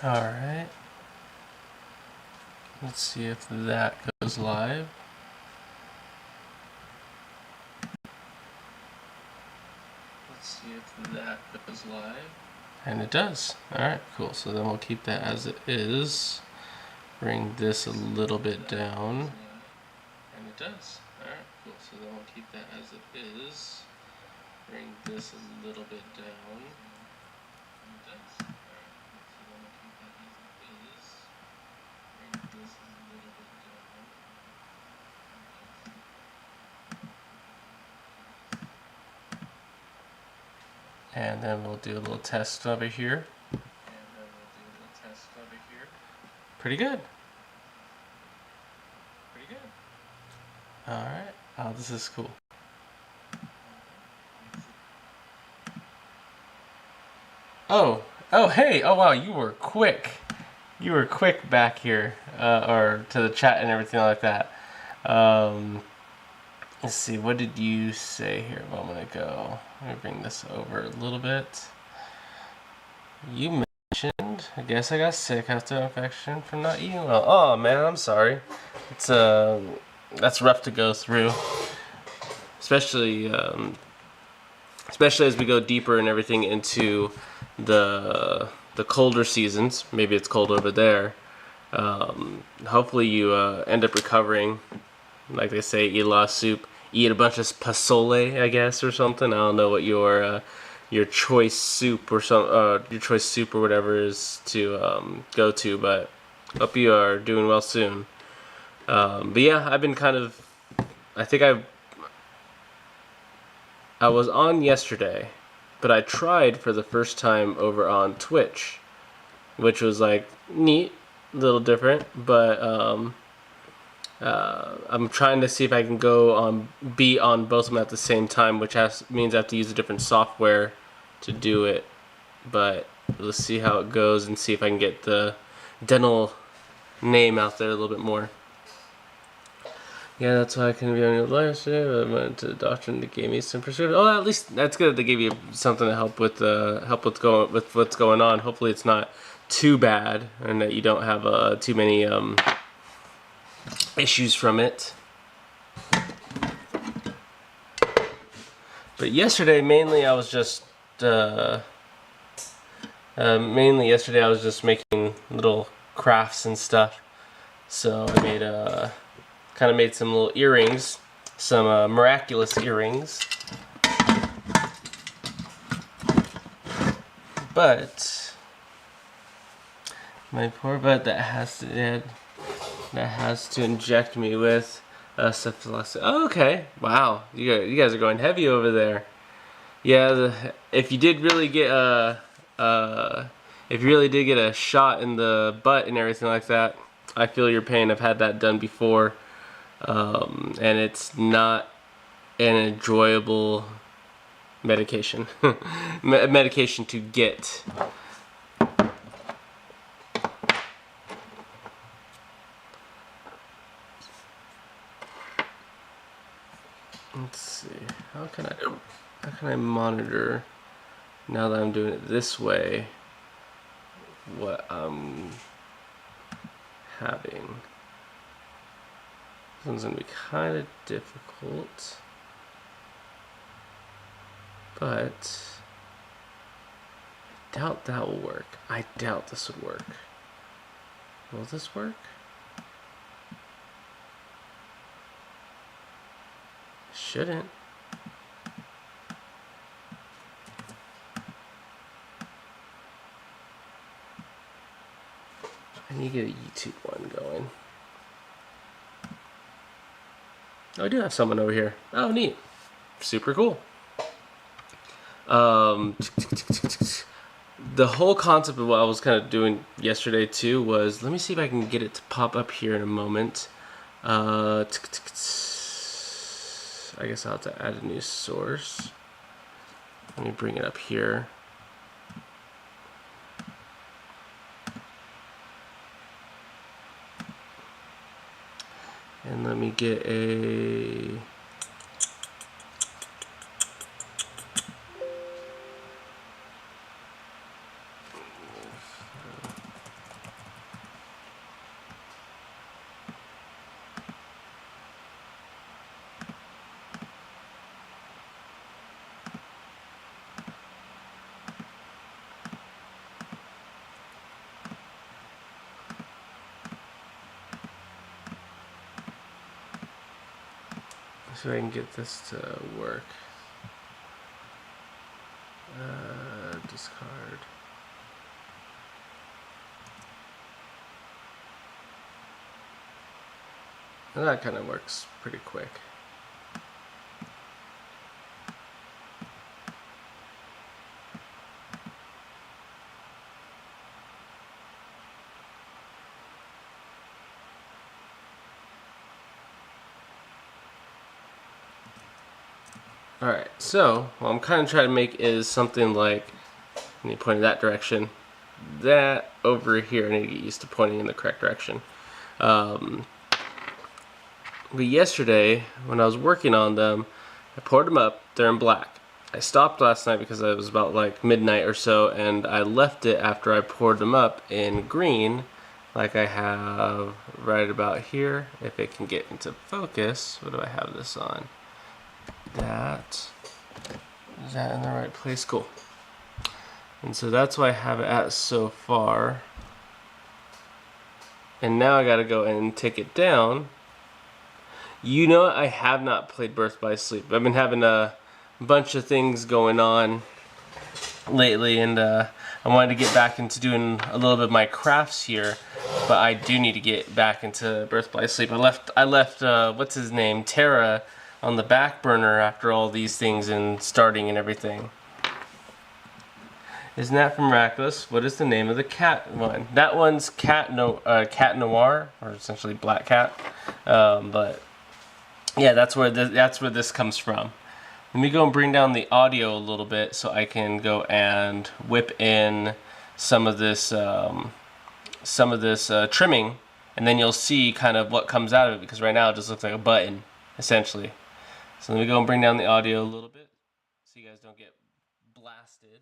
Alright. Let's see if that goes live. And it does. Alright, cool. So then we'll keep that as it is. Bring this a little bit down. And it does. Alright, cool. So then we'll keep that as it is. Bring this a little bit down. And it does. Alright, cool. So then we'll keep that as it is. Bring this a little bit down. And then we'll do a little test over here. Pretty good. Alright. Oh, this is cool. Oh, hey. Oh, wow, you were quick. You were quick back here, or to the chat and everything like that. Let's see, what did you say here a moment ago? Let me bring this over a little bit. You mentioned, I guess I got sick after infection from not eating well. Oh man, I'm sorry. It's that's rough to go through, especially as we go deeper and everything into the colder seasons. Maybe it's cold over there. Hopefully you end up recovering. Like they say, eat a lot of soup, eat a bunch of pozole, I guess, or something. I don't know what your choice soup or your choice soup or whatever is to go to, but hope you are doing well soon. But yeah, I've been kind of, I think I was on yesterday, but I tried for the first time over on Twitch, which was like neat, a little different, but I'm trying to see if I can be on both of them at the same time, which means I have to use a different software to do it. But let's see how it goes and see if I can get the dental name out there a little bit more. Yeah, that's why I couldn't be on your live stream. I went to the doctor and they gave me some prescription. Oh, at least that's good. They gave you something to help with what's going on. Hopefully, it's not too bad and that you don't have too many issues from it. But yesterday, mainly I was just making little crafts and stuff. So I made some little earrings, some miraculous earrings. But my poor butt that has to inject me with cephalosporin. Oh, okay, wow, you guys are going heavy over there. Yeah, if you really did get a shot in the butt and everything like that, I feel your pain. I've had that done before, and it's not an enjoyable medication. Medication to get. Let's see. How can I monitor now that I'm doing it this way what I'm having? This one's gonna be kind of difficult, but I doubt that will work. I doubt this would work. Will this work? Shouldn't. I need to get a YouTube one going. Oh, I do have someone over here. Oh, neat. Super cool. The whole concept of what I was kind of doing yesterday too was, let me see if I can get it to pop up here in a moment. I guess I'll have to add a new source. Let me bring it up here. And let me get a... See if I can get this to work. Discard. And that kind of works pretty quick. Alright, so what I'm kind of trying to make is something like, I need to point in that direction. That over here, I need to get used to pointing in the correct direction. But yesterday, when I was working on them, I poured them up, they're in black. I stopped last night because it was about like midnight or so, and I left it after I poured them up in green, like I have right about here. If it can get into focus, what do I have this on? That, is that in the right place? Cool. And so that's why I have it at so far. And now I gotta go and take it down. You know, I have not played Birth by Sleep. I've been having a bunch of things going on lately, and I wanted to get back into doing a little bit of my crafts here, but I do need to get back into Birth by Sleep. I left what's his name, Terra, on the back burner after all these things and starting and everything. Isn't that from Miraculous? What is the name of the cat one? That one's Cat Noir, or essentially Black Cat. But yeah, that's where this comes from. Let me go and bring down the audio a little bit so I can go and whip in some of this trimming, and then you'll see kind of what comes out of it, because right now it just looks like a button, essentially. So let me go and bring down the audio a little bit so you guys don't get blasted.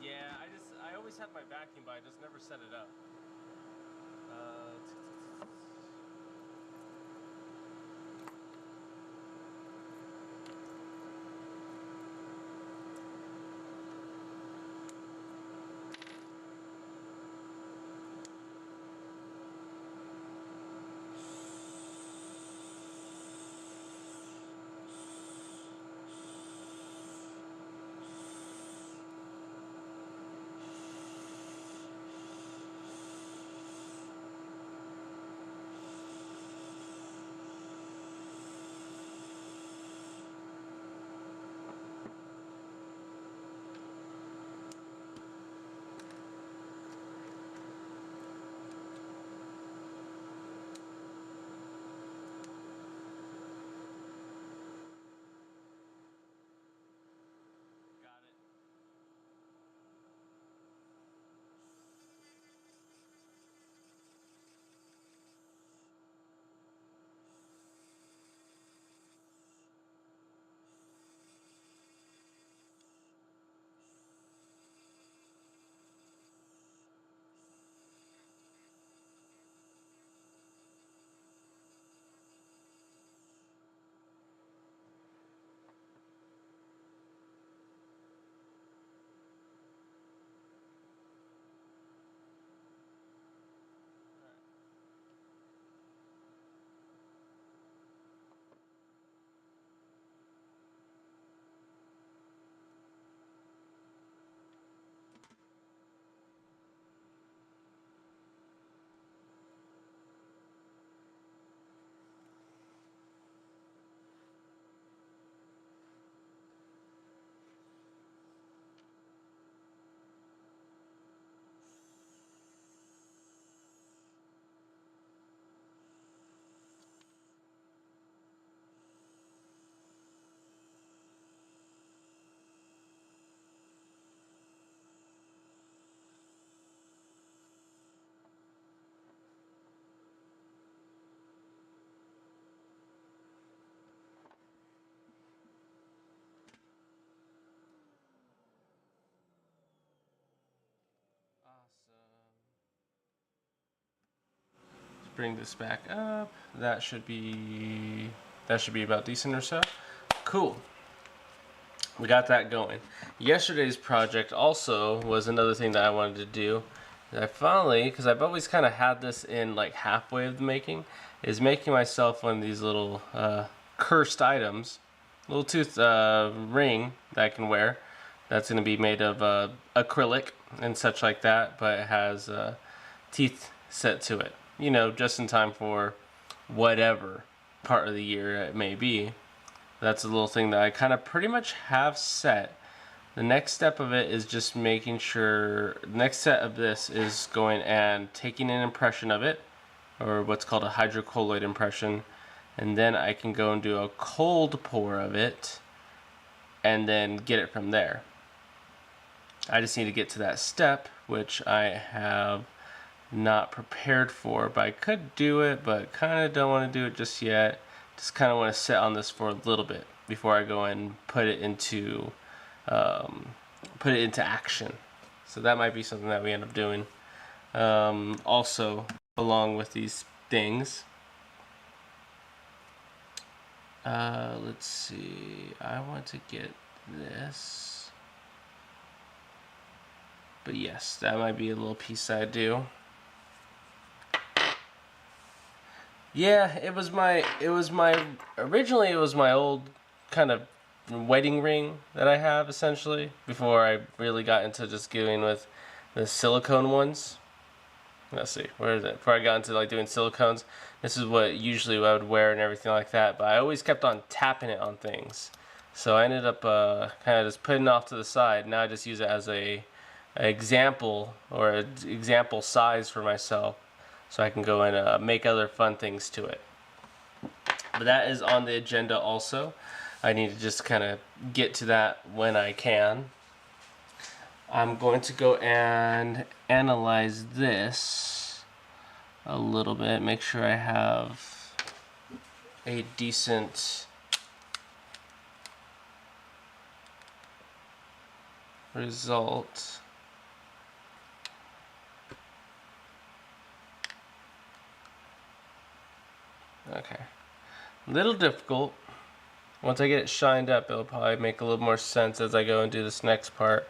Yeah, I always have my vacuum, but I just never set it up. bring this back up. That should be about decent or so. Cool. We got that going. Yesterday's project also was another thing that I wanted to do. I finally, because I've always kind of had this in like halfway of the making, is making myself one of these little cursed items, little tooth ring that I can wear. That's going to be made of acrylic and such like that, but it has teeth set to it. You know, just in time for whatever part of the year it may be. That's a little thing that I kind of pretty much have set. The next step of it is just making sure, the next set of this is going and taking an impression of it, or what's called a hydrocolloid impression, and then I can go and do a cold pour of it, and then get it from there. I just need to get to that step, which I have not prepared for, but I could do it, but kind of don't want to do it just yet. Just kind of want to sit on this for a little bit before I go and put it into action. So that might be something that we end up doing. Also, along with these things, let's see. I want to get this, but yes, that might be a little piece I do. Yeah, originally it was my old kind of wedding ring that I have, essentially, before I really got into just going with the silicone ones. Let's see, where is it? Before I got into like doing silicones, this is what usually I would wear and everything like that, but I always kept on tapping it on things. So I ended up kind of just putting it off to the side. Now I just use it as a example, or an example size for myself, so I can go and make other fun things to it. But that is on the agenda also. I need to just kind of get to that when I can. I'm going to go and analyze this a little bit, make sure I have a decent result. Okay, a little difficult. Once I get it shined up, it'll probably make a little more sense as I go and do this next part.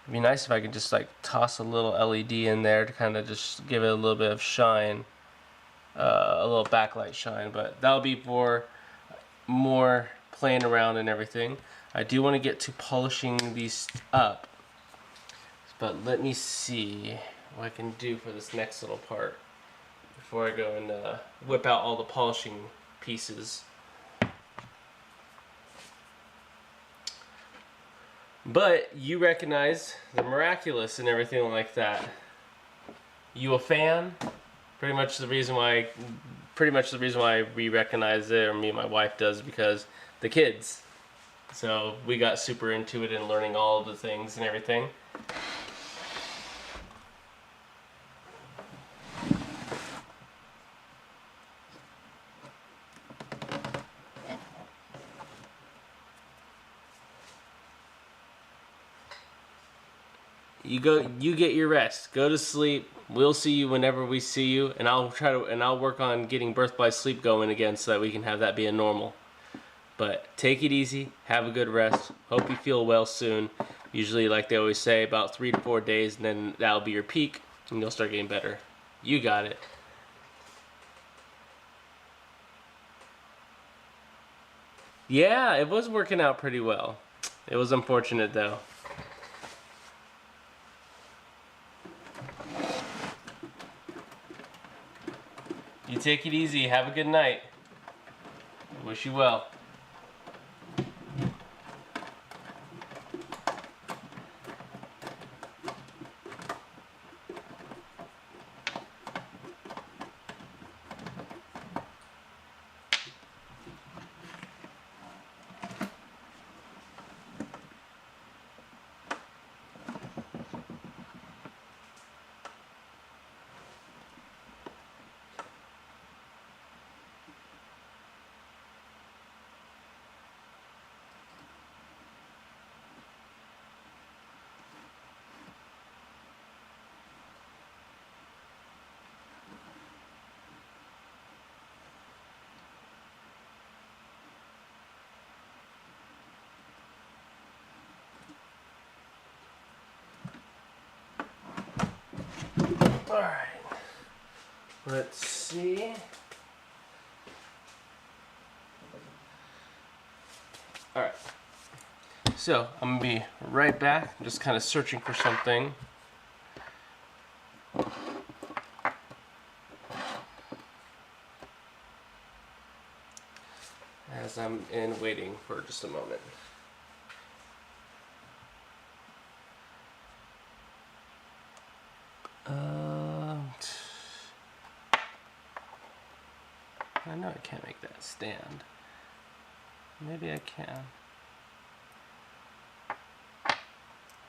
It'd be nice if I could just like toss a little LED in there to kind of just give it a little bit of shine, a little backlight shine, but that'll be for more playing around and everything. I do want to get to polishing these up, but let me see what I can do for this next little part before I go and whip out all the polishing pieces. But you recognize the miraculous and everything like that. You a fan? Pretty much the reason why we recognize it, or me and my wife does, because the kids. So we got super into it and learning all of the things and everything. You get your rest. Go to sleep. We'll see you whenever we see you, and I'll work on getting Birth by Sleep going again so that we can have that be a normal. But take it easy. Have a good rest. Hope you feel well soon. Usually, like they always say, about 3 to 4 days, and then that'll be your peak, and you'll start getting better. You got it. Yeah, it was working out pretty well. It was unfortunate though. You take it easy. Have a good night. Wish you well. Alright. Let's see. Alright. So, I'm going to be right back. I'm just kind of searching for something. As I'm in waiting for just a moment. I know I can't make that stand. Maybe I can.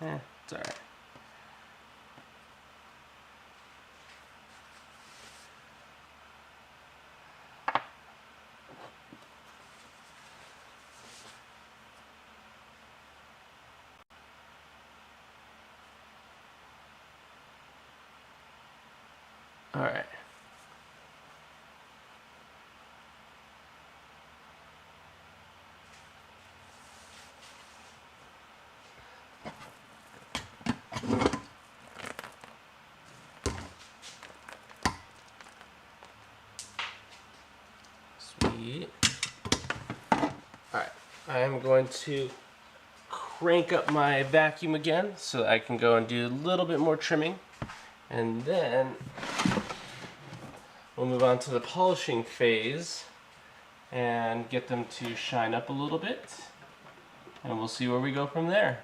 It's alright. Alright. Sweet. Alright, I am going to crank up my vacuum again so I can go and do a little bit more trimming. And then we'll move on to the polishing phase and get them to shine up a little bit. And we'll see where we go from there.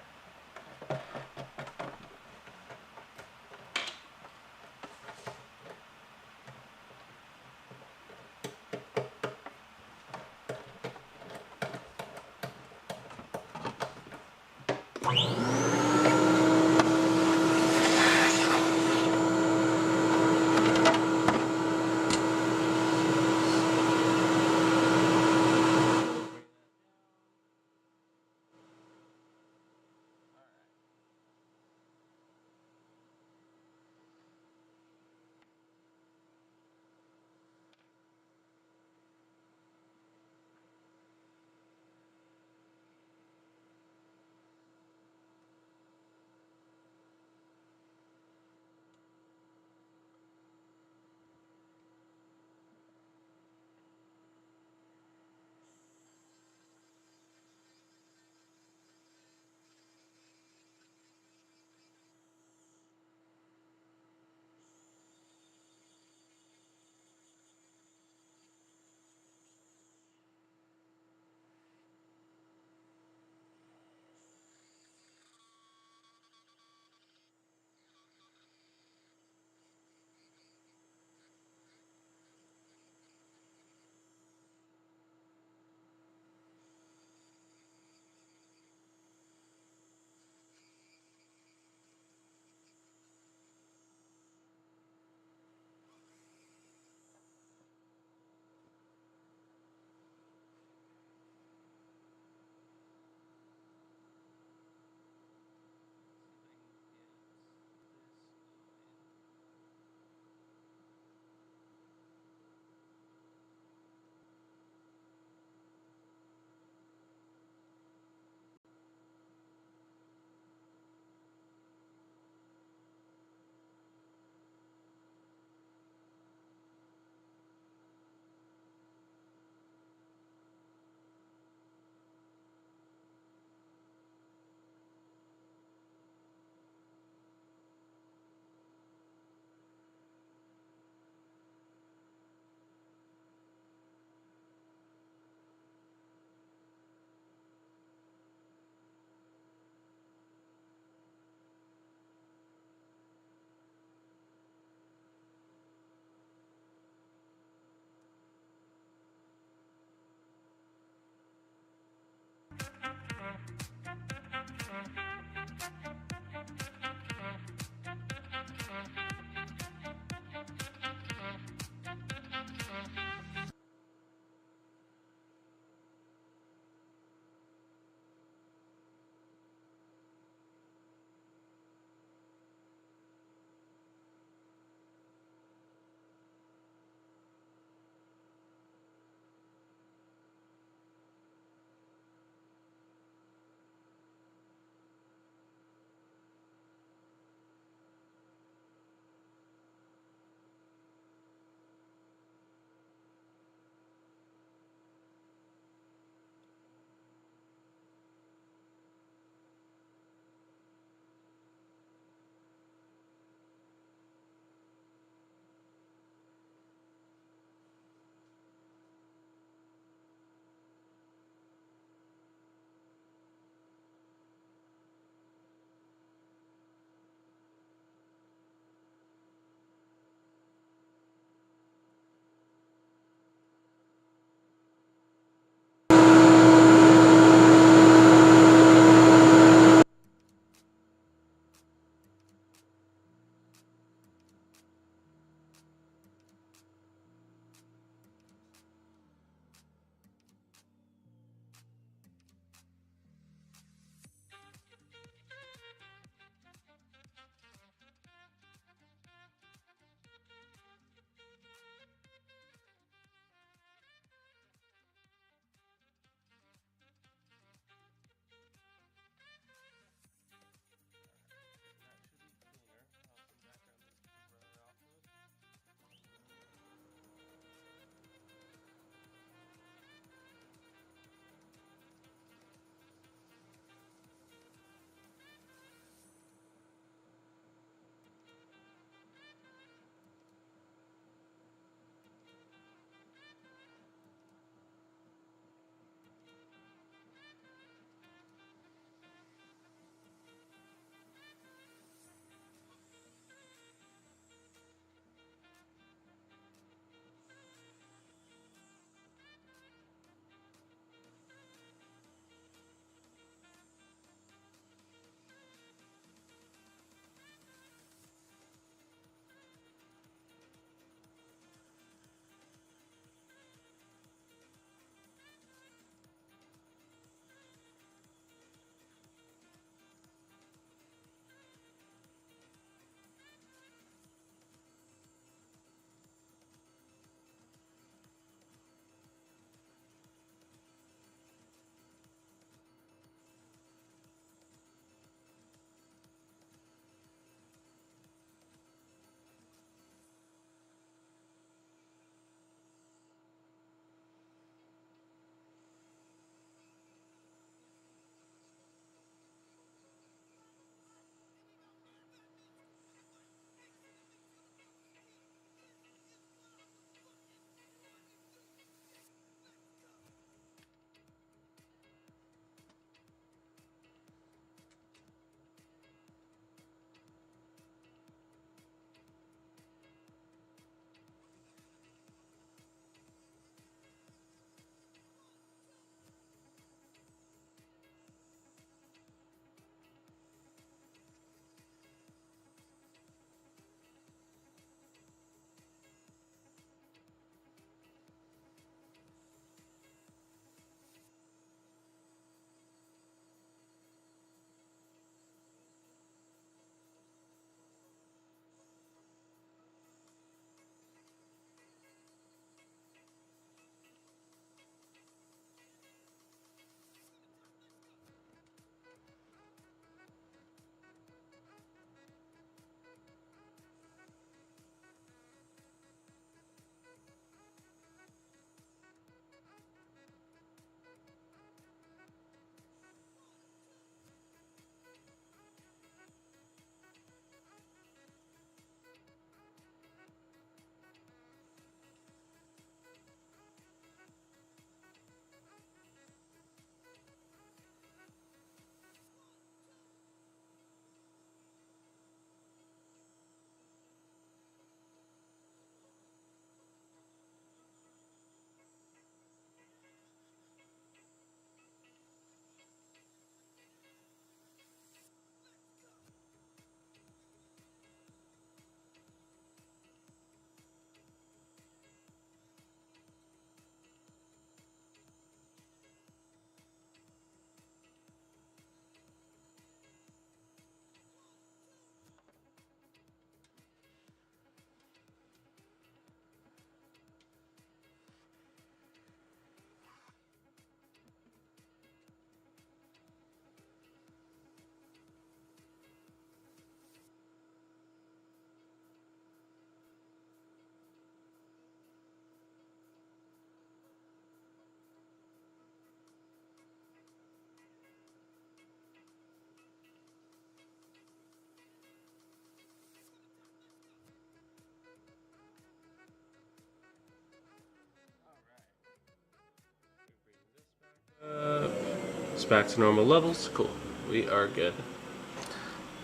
It's back to normal levels. Cool. We are good.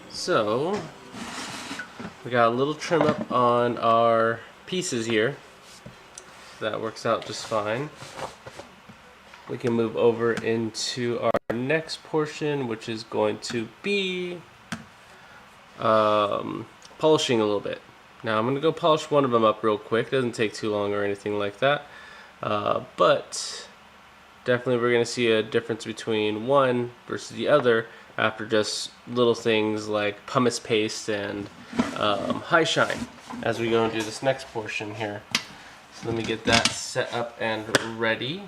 So, we got a little trim up on our pieces here. That works out just fine. We can move over into our next portion, which is going to be polishing a little bit. Now I'm going to go polish one of them up real quick. It doesn't take too long or anything like that. But definitely we're going to see a difference between one versus the other after just little things like pumice paste and high shine as we go and do this next portion here. So let me get that set up and ready.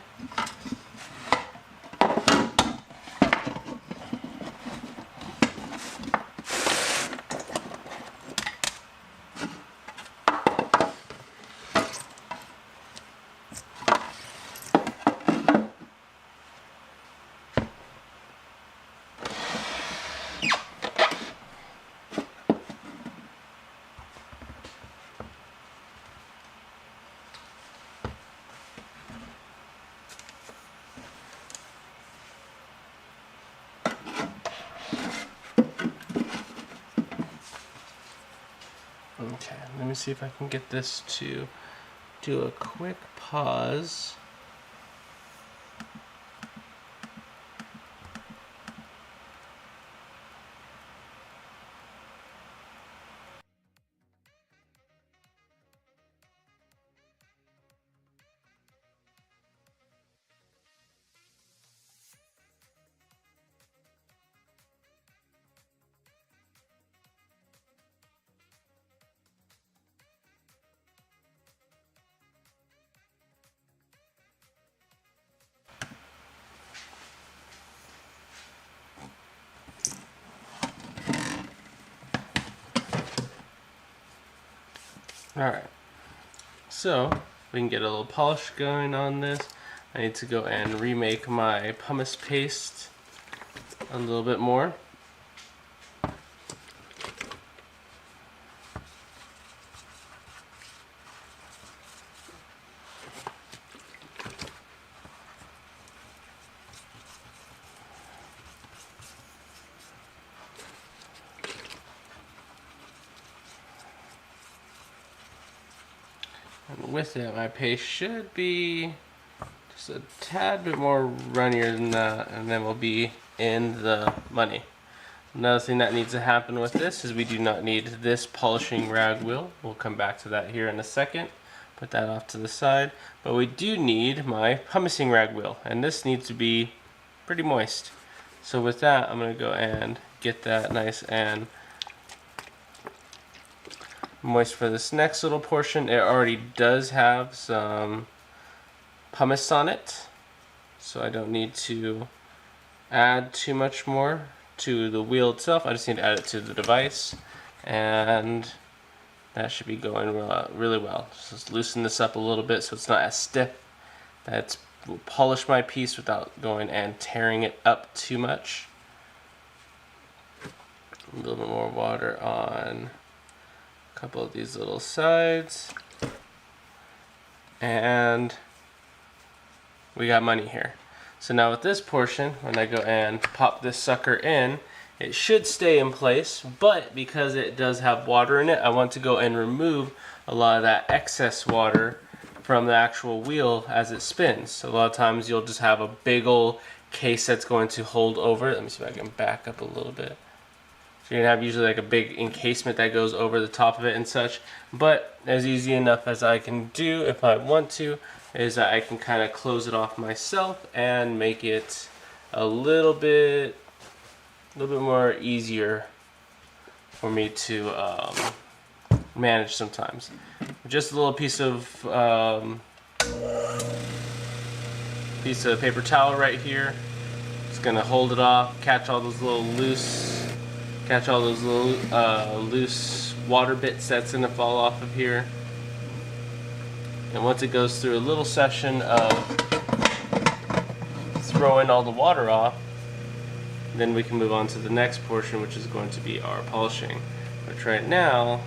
Okay, let me see if I can get this to do a quick pause. Alright, so we can get a little polish going on this. I need to go and remake my pumice paste a little bit more. And with it, my paste should be just a tad bit more runnier than that, and then we'll be in the money. Another thing that needs to happen with this is we do not need this polishing rag wheel. We'll come back to that here in a second. Put that off to the side. But we do need my pumicing rag wheel, and this needs to be pretty moist. So with that, I'm going to go and get that nice and moist for this next little portion. It already does have some pumice on it, so I don't need to add too much more to the wheel itself. I just need to add it to the device, and that should be going really well. Just loosen this up a little bit so it's not as stiff. That's will polish my piece without going and tearing it up too much. A little bit more water on a couple of these little sides, and we got money here. So now with this portion, when I go and pop this sucker in, it should stay in place, but because it does have water in it, I want to go and remove a lot of that excess water from the actual wheel as it spins. So a lot of times you'll just have a big old case that's going to hold over it. Let me see if I can back up a little bit. So you're gonna have usually like a big encasement that goes over the top of it and such, but as easy enough as I can do if I want to is that I can kind of close it off myself and make it a little bit more easier for me to manage sometimes. Just a little piece of paper towel right here. It's gonna hold it off, catch all those loose water bits that's gonna fall off of here. And once it goes through a little session of throwing all the water off, then we can move on to the next portion, which is going to be our polishing. Which right now,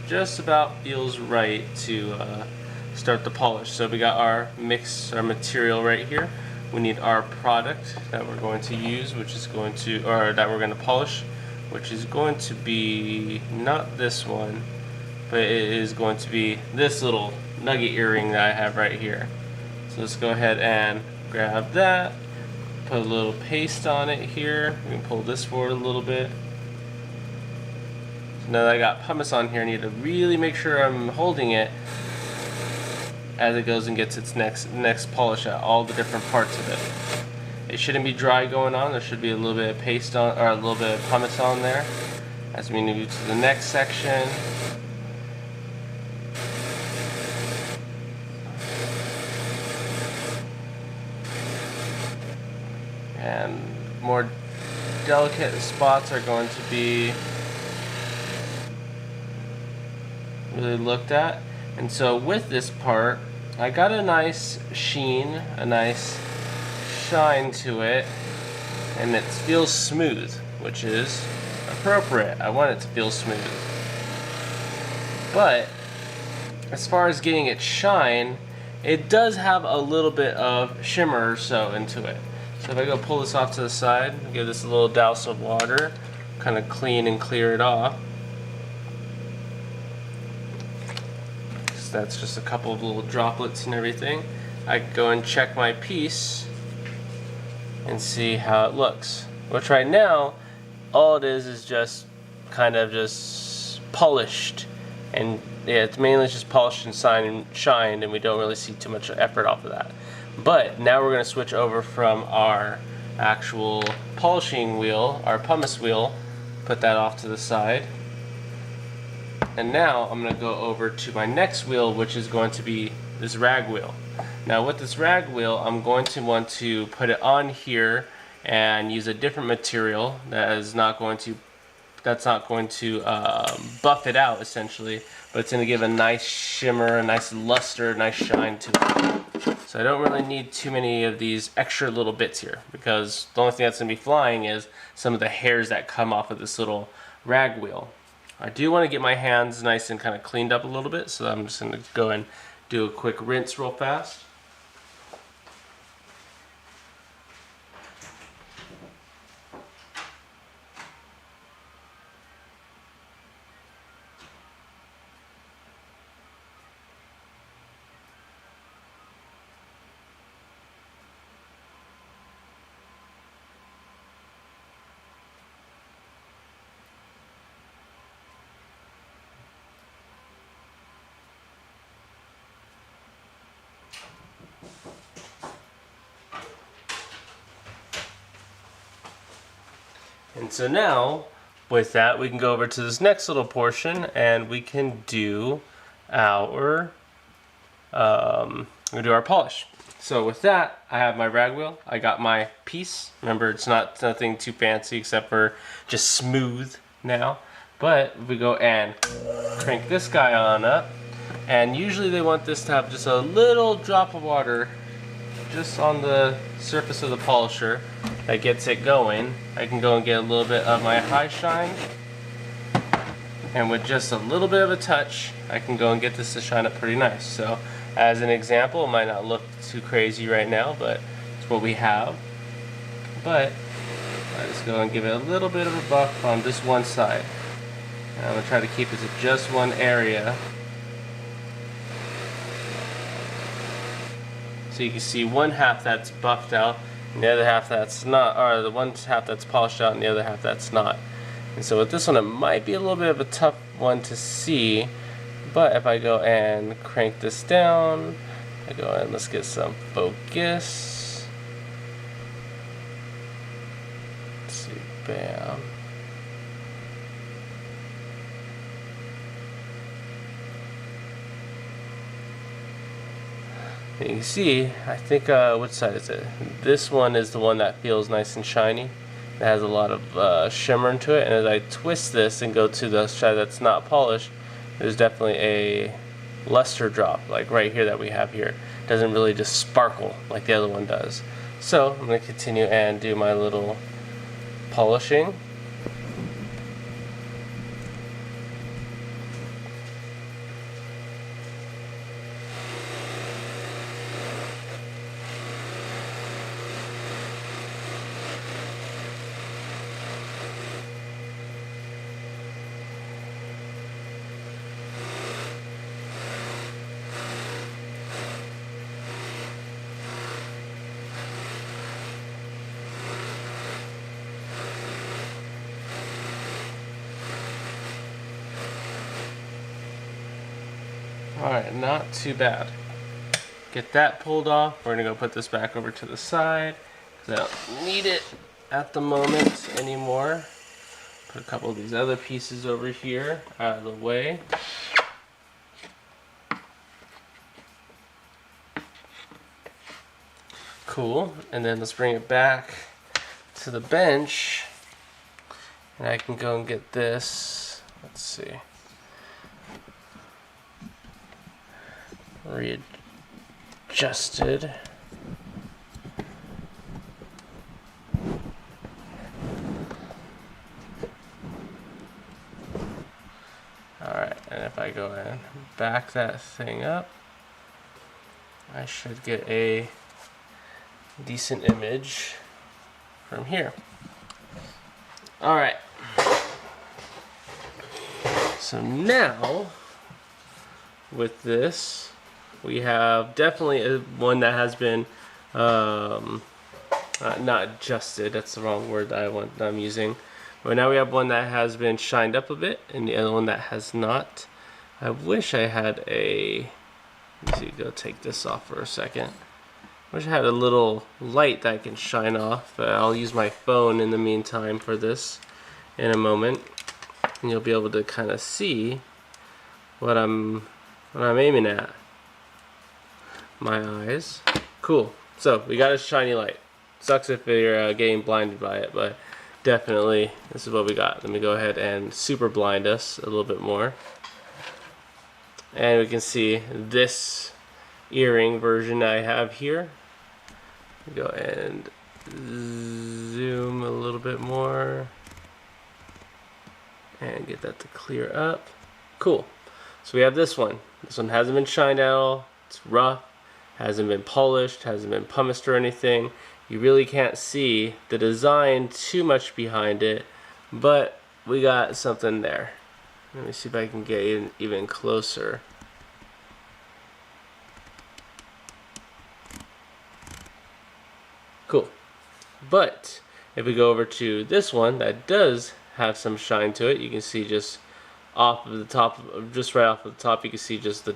just about feels right to start the polish. So we got our material right here. we need our product that we're going to use, which is going to, or that we're going to polish, which is going to be not this one, but it is going to be this little nugget earring that I have right here. So let's go ahead and grab that, put a little paste on it here. We can pull this forward a little bit. So now that I got pumice on here, I need to really make sure I'm holding it as it goes and gets its next polish at all the different parts of it. It shouldn't be dry going on. There should be a little bit of paste on, or a little bit of pumice on there as we move to the next section. And more delicate spots are going to be really looked at. And so with this part, I got a nice sheen, a nice shine to it, and it feels smooth, which is appropriate. I want it to feel smooth. But as far as getting it shine, it does have a little bit of shimmer or so into it. So if I go pull this off to the side, give this a little douse of water, kind of clean and clear it off. So that's just a couple of little droplets and everything. I can go and check my piece and see how it looks. Which right now, all it is just kind of just polished. And yeah, it's mainly just polished and shined, and we don't really see too much effort off of that. But now we're going to switch over from our actual polishing wheel, our pumice wheel, put that off to the side. And now I'm going to go over to my next wheel, which is going to be this rag wheel. Now with this rag wheel, I'm going to want to put it on here and use a different material that is not going to buff it out essentially, but it's going to give a nice shimmer, a nice luster, a nice shine to it. So I don't really need too many of these extra little bits here, because the only thing that's going to be flying is some of the hairs that come off of this little rag wheel. I do want to get my hands nice and kind of cleaned up a little bit, so I'm just going to go and do a quick rinse real fast. And so now, with that, we can go over to this next little portion, and we can do our polish. So with that, I have my rag wheel. I got my piece. Remember, it's nothing too fancy except for just smooth now. But we go and crank this guy on up, and usually they want this to have just a little drop of water just on the surface of the polisher that gets it going. I can go and get a little bit of my high shine, and with just a little bit of a touch, I can go and get this to shine up pretty nice. So as an example, it might not look too crazy right now, but it's what we have. But I just go and give it a little bit of a buff on this one side. And I'm going to try to keep it to just one area. So you can see one half that's buffed out, and the other half that's not, or the one half that's polished out and the other half that's not. And so with this one, it might be a little bit of a tough one to see, but if I go and crank this down, I go and let's get some focus. Let's see, bam. And you can see, I think, which side is it? This one is the one that feels nice and shiny. It has a lot of shimmer into it, and as I twist this and go to the side that's not polished, there's definitely a luster drop, like right here that we have here. It doesn't really just sparkle like the other one does. So I'm going to continue and do my little polishing. Alright, not too bad. Get that pulled off. We're gonna go put this back over to the side because I don't need it at the moment anymore. Put a couple of these other pieces over here out of the way. Cool, and then let's bring it back to the bench, and I can go and get this, let's see, readjusted. Alright, and if I go and back that thing up, I should get a decent image from here. Alright, so now with this we have definitely one that has been not adjusted, that's the wrong word that I'm using, but now we have one that has been shined up a bit and the other one that has not. I wish I had a, let me see, go take this off for a second. Wish I had a little light that I can shine off, but I'll use my phone in the meantime for this in a moment, and you'll be able to kind of see what I'm aiming at. My eyes. Cool. So we got a shiny light. Sucks if you're getting blinded by it, but definitely this is what we got. Let me go ahead and super blind us a little bit more, and we can see this earring version I have here. Go and zoom a little bit more and get that to clear up. Cool. So we have this one. This one hasn't been shined at all. It's rough, hasn't been polished, hasn't been pumice or anything. You really can't see the design too much behind it, but we got something there. Let me see if I can get in even closer. Cool. But if we go over to this one that does have some shine to it, you can see just off of the top, just right off of the top, you can see just the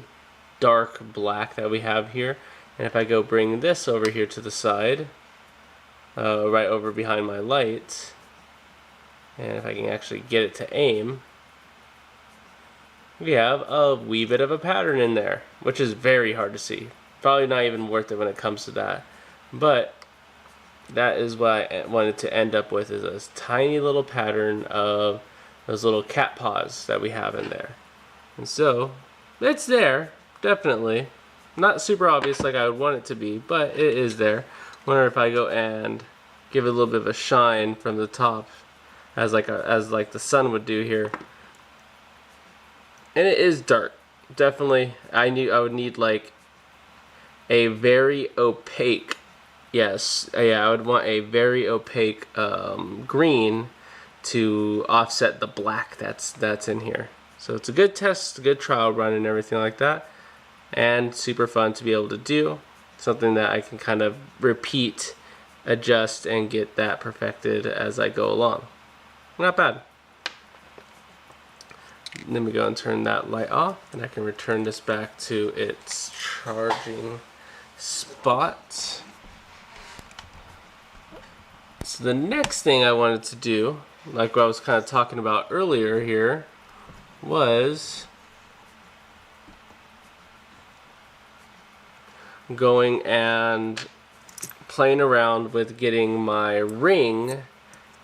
dark black that we have here. And if I go bring this over here to the side, right over behind my light, and if I can actually get it to aim, we have a wee bit of a pattern in there, which is very hard to see. Probably not even worth it when it comes to that. But that is what I wanted to end up with, is a tiny little pattern of those little cat paws that we have in there. And so it's there, definitely. Not super obvious like I would want it to be, but it is there. Wonder if I go and give it a little bit of a shine from the top, as like the sun would do here. And it is dark, definitely. I would need like a very opaque, yes, yeah, I would want a very opaque green to offset the black that's in here. So it's a good test, a good trial run and everything like that, and super fun to be able to do. Something that I can kind of repeat, adjust, and get that perfected as I go along. Not bad. Then we go and turn that light off, and I can return this back to its charging spot. So the next thing I wanted to do, like what I was kind of talking about earlier here, was going and playing around with getting my ring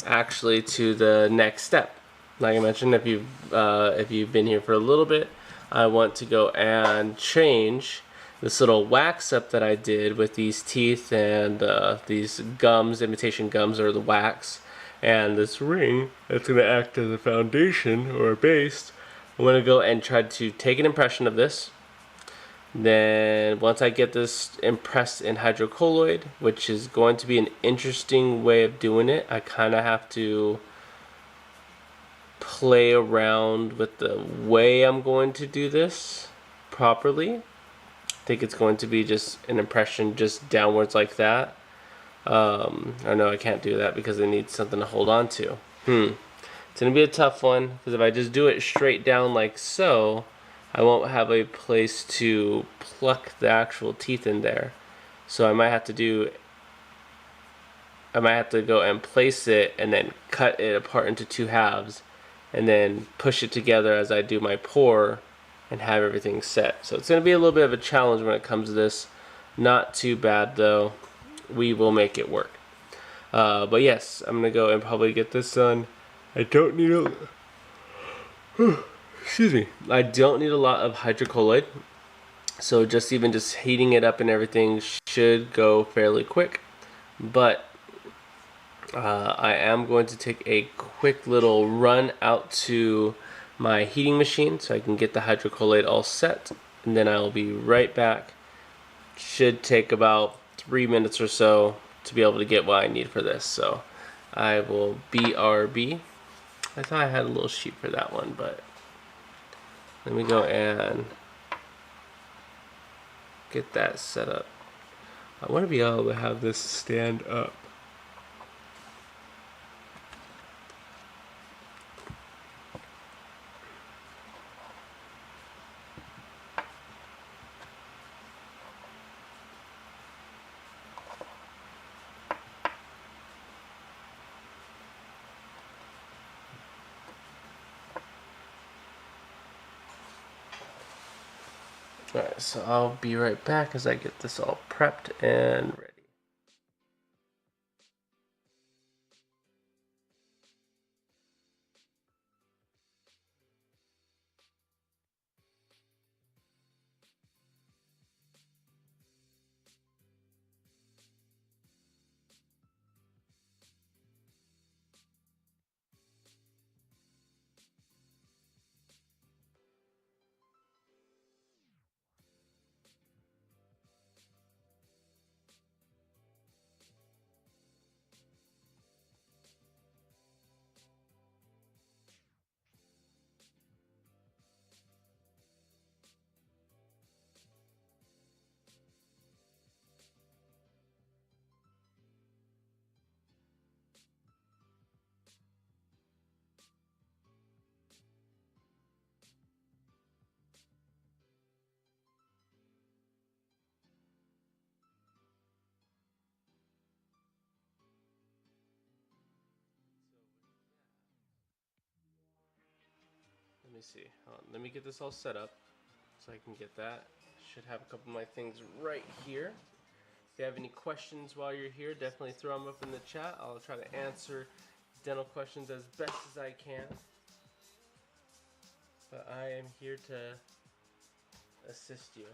actually to the next step. Like I mentioned, if you've been here for a little bit, I want to go and change this little wax up that I did with these teeth and these gums, imitation gums, or the wax, and this ring that's going to act as a foundation or a base. I'm going to go and try to take an impression of this. Then once I get this impressed in hydrocolloid, which is going to be an interesting way of doing it, I kind of have to play around with the way I'm going to do this properly. I think it's going to be just an impression just downwards like that. I know I can't do that because I need something to hold on to. It's going to be a tough one, because if I just do it straight down like so, I won't have a place to pluck the actual teeth in there. So I might have to go and place it and then cut it apart into two halves and then push it together as I do my pour and have everything set. So it's going to be a little bit of a challenge when it comes to this. Not too bad though. We will make it work. But yes, I'm going to go and probably get this done. I don't need a... Excuse me. I don't need a lot of hydrocolloid. So just heating it up and everything should go fairly quick. But I am going to take a quick little run out to my heating machine so I can get the hydrocolloid all set, and then I'll be right back. Should take about 3 minutes or so to be able to get what I need for this. So I will BRB. I thought I had a little sheet for that one, but let me go and get that set up. I want to be able to have this stand up. Alright, so I'll be right back as I get this all prepped and ready. Let me see. Let me get this all set up so I can get that. Should have a couple of my things right here. If you have any questions while you're here, definitely throw them up in the chat. I'll try to answer dental questions as best as I can. But I am here to assist you.